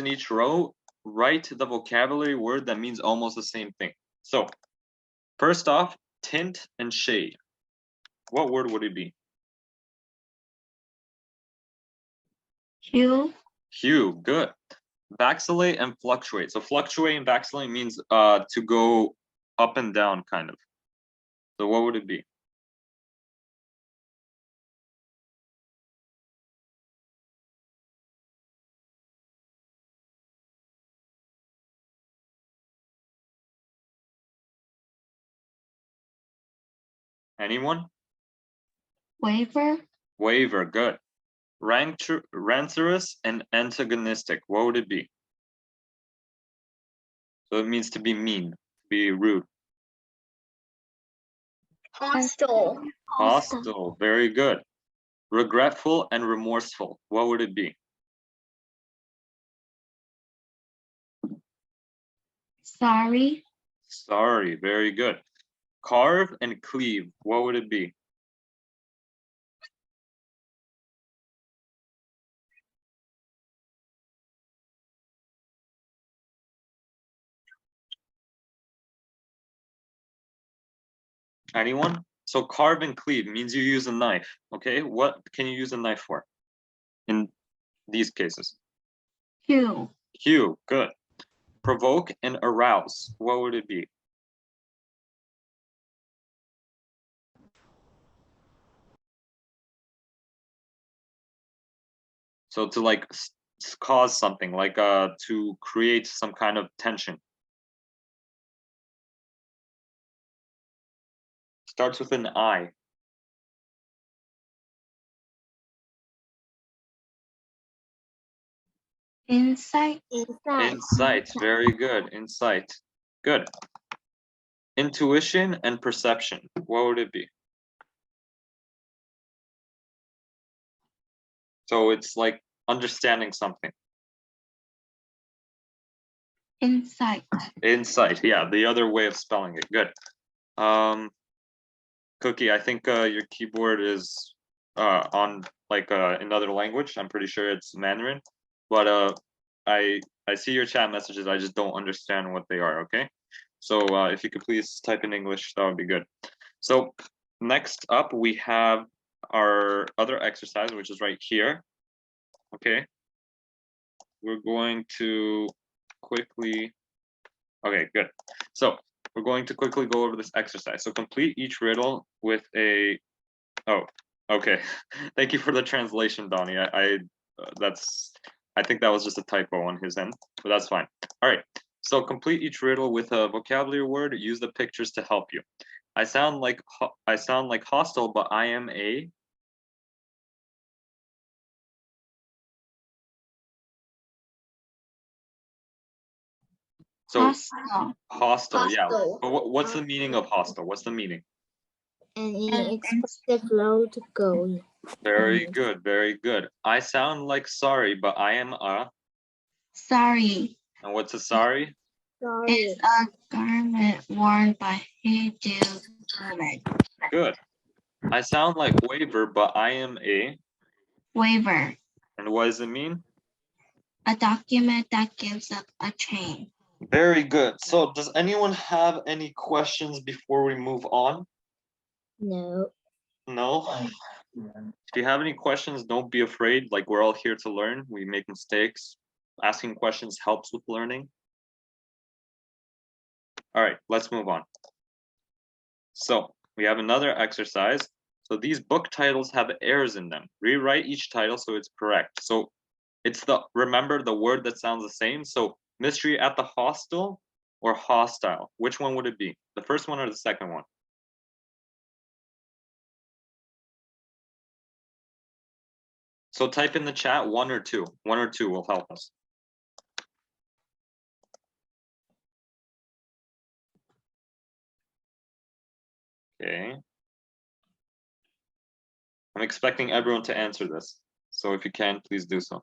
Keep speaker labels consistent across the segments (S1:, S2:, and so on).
S1: in each row, write the vocabulary word that means almost the same thing. So, first off, tint and shade. What word would it be?
S2: Hue.
S1: Hue, good. Vacillate and fluctuate. So fluctuate and vacillate means to go up and down, kind of. So what would it be? Anyone?
S2: Waver.
S1: Waver, good. Rancorous and antagonistic. What would it be? So it means to be mean, be rude.
S2: Hostile.
S1: Hostile, very good. Regretful and remorseful. What would it be?
S2: Sorry.
S1: Sorry, very good. Carve and cleave. What would it be? Anyone? So carve and cleave means you use a knife. Okay, what can you use a knife for in these cases?
S2: Hue.
S1: Hue, good. Provoke and arouse. What would it be? So to like cause something, like to create some kind of tension. Starts with an I.
S2: Insight.
S1: Insight, very good. Insight, good. Intuition and perception. What would it be? So it's like understanding something.
S2: Insight.
S1: Insight, yeah, the other way of spelling it. Good. Cookie, I think your keyboard is on like another language. I'm pretty sure it's Mandarin, but I see your chat messages. I just don't understand what they are. Okay, so if you could please type in English, that would be good. So next up, we have our other exercise, which is right here. Okay, we're going to quickly. Okay, good. So we're going to quickly go over this exercise. So complete each riddle with a. Oh, okay. Thank you for the translation, Donnie. I think that was just a typo on his end, but that's fine. All right. So complete each riddle with a vocabulary word. Use the pictures to help you. I sound like hostile, but I am a. So
S2: Hostile.
S1: hostile, yeah. But what's the meaning of hostile? What's the meaning?
S3: And you expect the flow to go.
S1: Very good, very good. I sound like sorry, but I am a.
S2: Sorry.
S1: And what's a sorry?
S3: Sorry.
S2: It's a garment worn by Hindu women.
S1: Good. I sound like waver, but I am a.
S2: Waver.
S1: And what does it mean?
S2: A document that gives up a chain.
S1: Very good. So does anyone have any questions before we move on?
S3: No.
S1: No? If you have any questions, don't be afraid. Like, we're all here to learn. We make mistakes. Asking questions helps with learning. All right, let's move on. So we have another exercise. So these book titles have errors in them. Rewrite each title so it's correct. So it's remember the word that sounds the same. So Mystery at the Hostel or Hostile. Which one would it be? The first one or the second one? So type in the chat one or two. One or two will help us. Okay. I'm expecting everyone to answer this. So if you can, please do so.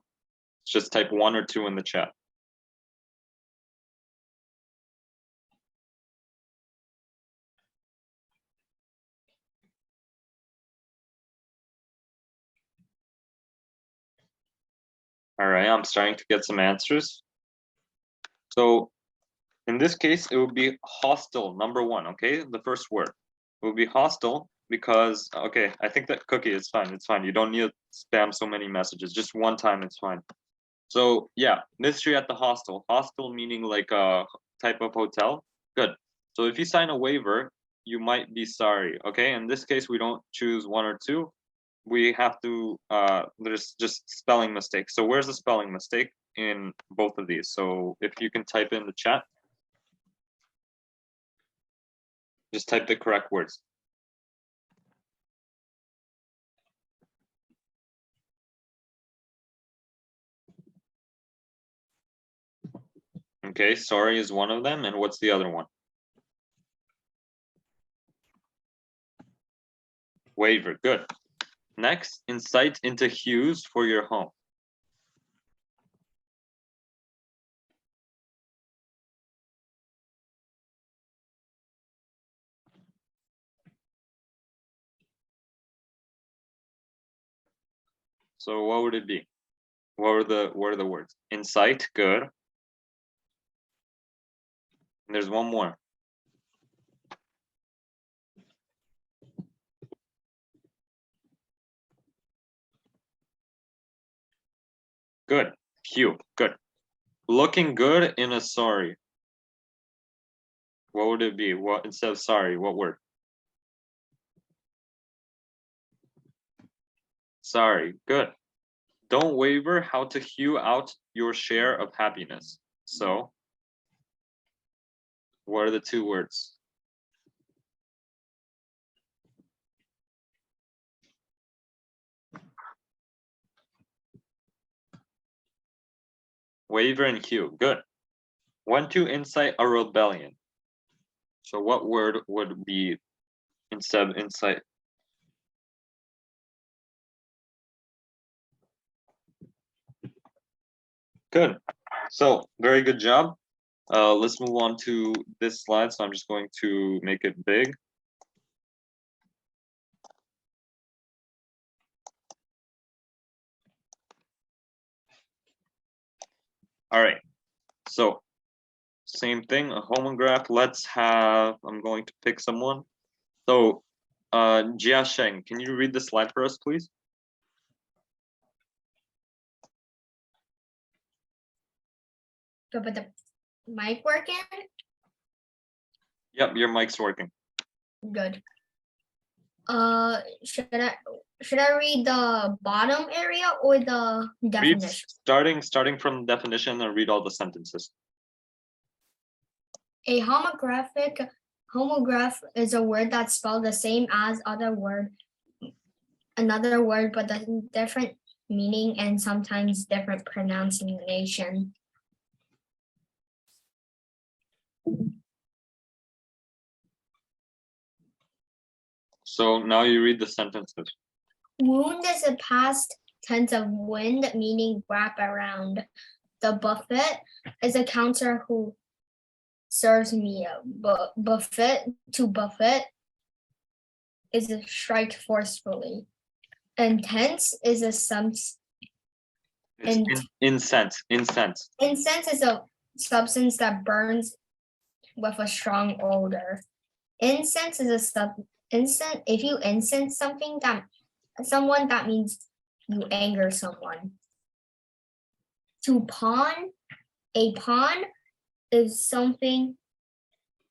S1: Just type one or two in the chat. All right, I'm starting to get some answers. So in this case, it would be hostile, number one, okay? The first word. It would be hostile because, okay, I think that Cookie is fine. It's fine. You don't need to spam so many messages. Just one time, it's fine. So yeah, mystery at the hostel. Hostel meaning like a type of hotel. Good. So if you sign a waiver, you might be sorry, okay? In this case, we don't choose one or two. We have to, there's just spelling mistakes. So where's the spelling mistake in both of these? So if you can type in the chat. Just type the correct words. Okay, sorry is one of them. And what's the other one? Waiver. Good. Next, insight into hues for your home. So what would it be? What are the words? Insight, good. And there's one more. Good. Hue, good. Looking good in a sorry. What would it be? What instead of sorry, what word? Sorry, good. Don't waver how to hew out your share of happiness. So, what are the two words? Waver and hue, good. When to incite a rebellion. So what word would be instead of incite? Good. So very good job. Let's move on to this slide. So I'm just going to make it big. All right. So same thing, a homograph. Let's have, I'm going to pick someone. So Jia Sheng, can you read the slide for us, please?
S2: But the mic working?
S1: Yep, your mic's working.
S2: Good. Should I read the bottom area or the definition?
S1: Read starting from definition and read all the sentences.
S2: A homograph is a word that's spelled the same as another word, but the different meaning and sometimes different pronunciation.
S1: So now you read the sentences.
S2: Wound is a past tense of wind, meaning wrap around. The buffet is a counselor who serves me. Buffet is a strike forcefully. Intense is a
S1: Incense.
S2: Incense is a substance that burns with a strong odor. Incense is if you incense someone, that means you anger someone. To pawn, a pawn is something.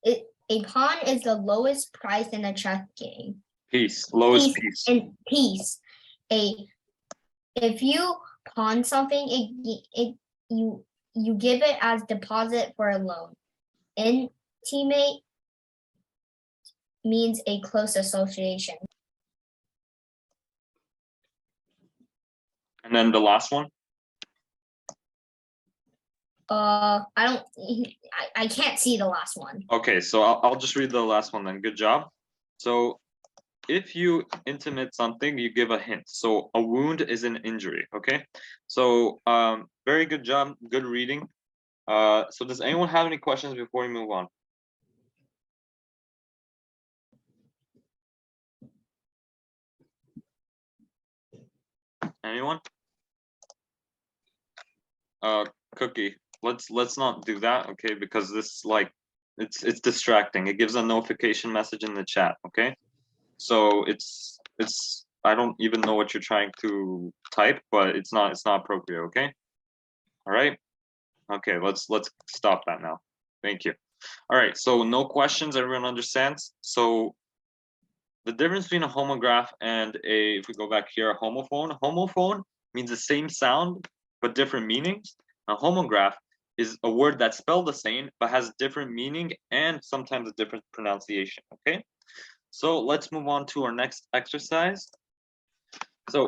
S2: A pawn is the lowest price in a chess game.
S1: Piece, lowest piece.
S2: And piece. If you pawn something, you give it as deposit for a loan. Intimate means a close association.
S1: And then the last one?
S2: I can't see the last one.
S1: Okay, so I'll just read the last one then. Good job. So if you intimate something, you give a hint. So a wound is an injury, okay? So very good job, good reading. So does anyone have any questions before we move on? Anyone? Cookie, let's not do that, okay? Because this like it's distracting. It gives a notification message in the chat, okay? So it's I don't even know what you're trying to type, but it's not appropriate, okay? All right. Okay, let's stop that now. Thank you. All right, so no questions, everyone understands? So the difference between a homograph and if we go back here, a homophone means the same sound, but different meanings. A homograph is a word that's spelled the same, but has different meaning and sometimes a different pronunciation, okay? So let's move on to our next exercise. So